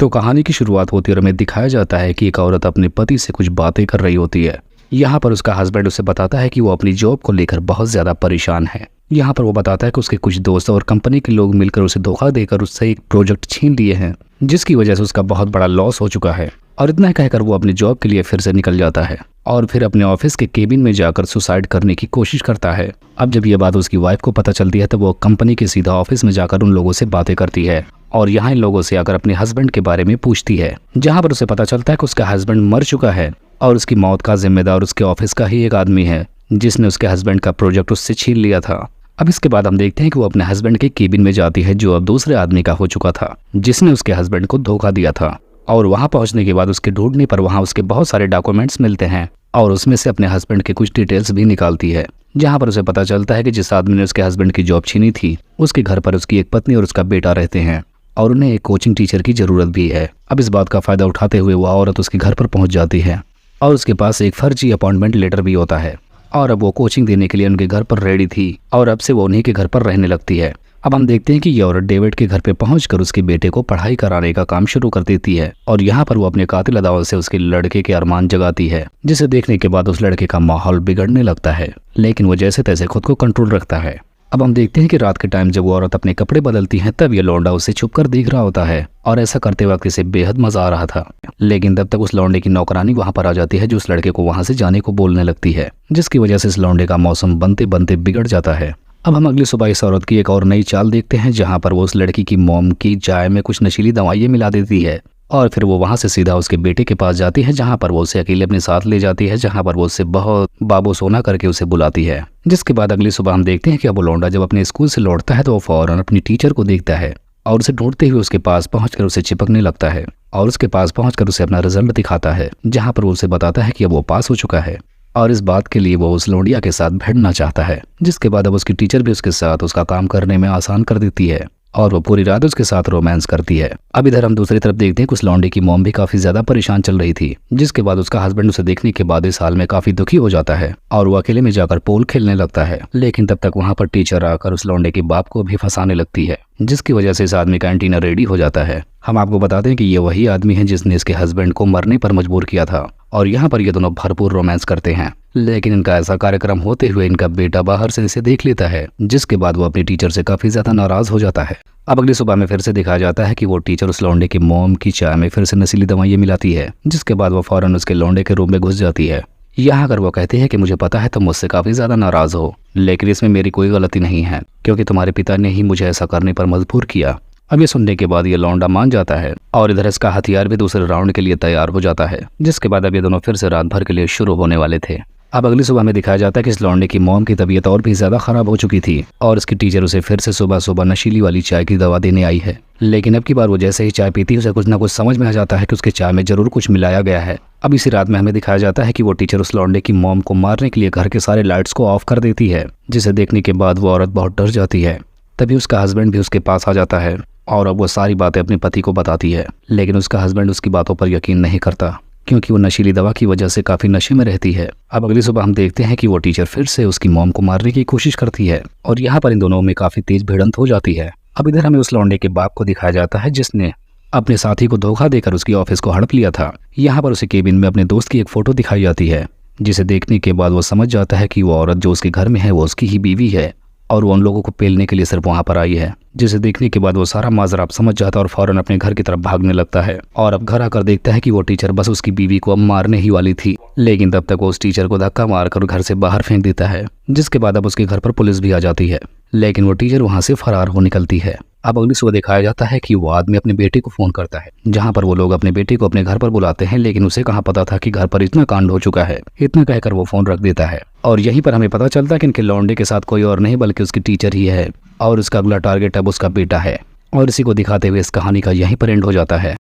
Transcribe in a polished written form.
तो कहानी की शुरुआत होती है और हमें दिखाया जाता है कि एक औरत अपने पति से कुछ बातें कर रही होती है। यहाँ पर उसका हस्बैंड उसे बताता है कि वो अपनी जॉब को लेकर बहुत ज्यादा परेशान है। यहाँ पर वो बताता है कि उसके कुछ दोस्त और कंपनी के लोग मिलकर उसे धोखा देकर उससे एक प्रोजेक्ट छीन लिए हैं, जिसकी वजह से उसका बहुत बड़ा लॉस हो चुका है। और इतना कहकर वो अपनी जॉब के लिए फिर से निकल जाता है और फिर अपने ऑफिस के केबिन में जाकर सुसाइड करने की कोशिश करता है। अब जब ये बात उसकी वाइफ को पता चलती है तो वो कंपनी के सीधा ऑफिस में जाकर उन लोगों से बातें करती है और यहाँ इन लोगों से आकर अपने हस्बैंड के बारे में पूछती है, जहाँ पर उसे पता चलता है कि उसका हस्बैंड मर चुका है और उसकी मौत का जिम्मेदार उसके ऑफिस का ही एक आदमी है, जिसने उसके हस्बैंड का प्रोजेक्ट उससे छीन लिया था। अब इसके बाद हम देखते हैं कि वो अपने हस्बैंड के केबिन में जाती है, जो अब दूसरे आदमी का हो चुका था, जिसने उसके हस्बैंड को धोखा दिया था। और वहां पहुंचने के बाद उसके ढूंढने पर वहां उसके बहुत सारे डॉक्यूमेंट्स मिलते हैं और उसमें से अपने हस्बैंड के कुछ डिटेल्स भी निकालती है, जहां पर उसे पता चलता है कि जिस आदमी ने उसके हस्बैंड की जॉब छीनी थी, उसके घर पर उसकी एक पत्नी और उसका बेटा रहते हैं और उन्हें एक कोचिंग टीचर की जरूरत भी है। अब इस बात का फायदा उठाते हुए वह औरत उसके घर पर पहुंच जाती है और उसके पास एक फर्जी अपॉइंटमेंट लेटर भी होता है और अब वो कोचिंग देने के लिए उनके घर पर रेडी थी और अब से वो उन्हीं के घर पर रहने लगती है। अब हम देखते हैं कि ये औरत डेविड के घर पे पहुंचकर उसके बेटे को पढ़ाई कराने का काम शुरू कर देती है और यहाँ पर वो अपने कातिल अदाओं से उसके लड़के के अरमान जगाती है, जिसे देखने के बाद उस लड़के का माहौल बिगड़ने लगता है, लेकिन वो जैसे तैसे खुद को कंट्रोल रखता है। अब हम देखते हैं कि रात के टाइम जब वो औरत अपने कपड़े बदलती है तब ये लौंडा उसे छुपकर देख रहा होता है और ऐसा करते वक्त इसे बेहद मजा आ रहा था। लेकिन तब तक उस लौंडे की नौकरानी वहां पर आ जाती है, जो उस लड़के को वहां से जाने को बोलने लगती है, जिसकी वजह से इस लौंडे का मौसम बनते बनते बिगड़ जाता है। अब हम अगली सुबह इस औरत की एक और नई चाल देखते हैं, जहां पर वो उस लड़की की मोम की चाय में कुछ नशीली दवाइयां मिला देती है और फिर वो वहां से सीधा उसके बेटे के पास जाती है, जहां पर वो उसे अकेले अपने साथ ले जाती है, जहां पर वो उससे बहुत बाबू सोना करके उसे बुलाती है। जिसके बाद अगली सुबह हम देखते हैं कि अब वो लौंडा जब अपने स्कूल से लौटता है तो वो फौरन अपनी टीचर को देखता है और उसे ढूंढते हुए उसके पास पहुंचकर उसे चिपकने लगता है और उसके पास पहुंचकर उसे अपना रिजल्ट दिखाता है, जहां पर वो उसे बताता है कि अब वो पास हो चुका है और इस बात के लिए वो उस लौंडिया के साथ भिड़ना चाहता है। जिसके बाद अब उसकी टीचर भी उसके साथ उसका काम करने में आसान कर देती है और वो पूरी रात उसके साथ रोमांस करती है। अब इधर हम दूसरी तरफ देखते हैं कि उस लौंडे की मॉम भी काफी ज्यादा परेशान चल रही थी, जिसके बाद उसका हस्बैंड उसे देखने के बाद इस हाल में काफी दुखी हो जाता है और वो अकेले में जाकर पोल खेलने लगता है। लेकिन तब तक वहां पर टीचर आकर उस लौंडे के बाप को भी फंसाने लगती है, जिसकी वजह से इस आदमी का एंटीना रेडी हो जाता है। हम आपको बता दें कि ये वही आदमी है जिसने इसके हस्बैंड को मरने पर मजबूर किया था और यहाँ पर ये दोनों भरपूर रोमांस करते हैं। लेकिन इनका ऐसा कार्यक्रम होते हुए इनका बेटा बाहर से इसे देख लेता है, जिसके बाद वो अपनी टीचर से काफी ज्यादा नाराज हो जाता है। अब अगली सुबह में फिर से दिखाया जाता है कि वो टीचर उस लौंडे के मोम की चाय में फिर से नशीली दवाइयां मिलाती है, जिसके बाद वो फौरन उसके लौंडे के रूम में घुस जाती है। यहाँ अगर वो कहती है कि मुझे पता है तुम मुझसे काफी ज्यादा नाराज हो, लेकिन इसमें मेरी कोई गलती नहीं है क्योंकि तुम्हारे पिता ने ही मुझे ऐसा करने पर मजबूर किया। अब ये सुनने के बाद ये लौंडा मान जाता है और इधर इसका हथियार भी दूसरे राउंड के लिए तैयार हो जाता है, जिसके बाद अब ये दोनों फिर से रात भर के लिए शुरू होने वाले थे। अब अगली सुबह में दिखाया जाता है कि इस लौंडे की मॉम की तबीयत और भी ज्यादा खराब हो चुकी थी और इसकी टीचर उसे फिर से सुबह सुबह नशीली वाली चाय की दवा देने आई है। लेकिन अब की बार वो जैसे ही चाय पीती है उसे कुछ ना कुछ समझ में आ जाता है कि उसके चाय में जरूर कुछ मिलाया गया है। अब इसी रात में हमें दिखाया जाता है कि वो टीचर उस लौंडे की मॉम को मारने के लिए घर के सारे लाइट्स को ऑफ कर देती है, जिसे देखने के बाद वो औरत बहुत डर जाती है। तभी उसका हस्बैंड भी उसके पास आ जाता है और अब वो सारी बातें अपने पति को बताती है, लेकिन उसका हस्बैंड उसकी बातों पर यकीन नहीं करता क्योंकि वो नशीली दवा की वजह से काफी नशे में रहती है। अब अगली सुबह हम देखते हैं कि वो टीचर फिर से उसकी मॉम को मारने की कोशिश करती है और यहाँ पर इन दोनों में काफी तेज भिड़ंत हो जाती है। अब इधर हमें उस लौंडे के बाप को दिखाया जाता है जिसने अपने साथी को धोखा देकर उसकी ऑफिस को हड़प लिया था। यहाँ पर उसे केबिन में अपने दोस्त की एक फोटो दिखाई जाती है, जिसे देखने के बाद वो समझ जाता है कि वो औरत जो उसके घर में है वो उसकी ही बीवी है और वो उन लोगों को पेलने के लिए सिर्फ वहां पर आई है। जिसे देखने के बाद वो सारा माजरा समझ जाता है और फौरन अपने घर की तरफ भागने लगता है और अब घर आकर देखता है कि वो टीचर बस उसकी बीवी को अब मारने ही वाली थी। लेकिन तब तक वो उस टीचर को धक्का मारकर घर से बाहर फेंक देता है, जिसके बाद अब उसके घर पर पुलिस भी आ जाती है, लेकिन वो टीचर वहां से फरार हो निकलती है। अब अगली सुबह दिखाया जाता है कि वो आदमी अपने बेटे को फोन करता है, जहां पर वो लोग अपने बेटे को अपने घर पर बुलाते हैं, लेकिन उसे कहाँ पता था कि घर पर इतना कांड हो चुका है। इतना कहकर वो फोन रख देता है और यहीं पर हमें पता चलता है कि इनके लौंडे के साथ कोई और नहीं बल्कि उसकी टीचर ही है और उसका अगला टारगेट अब उसका बेटा है। और इसी को दिखाते हुए इस कहानी का यहीं पर एंड हो जाता है।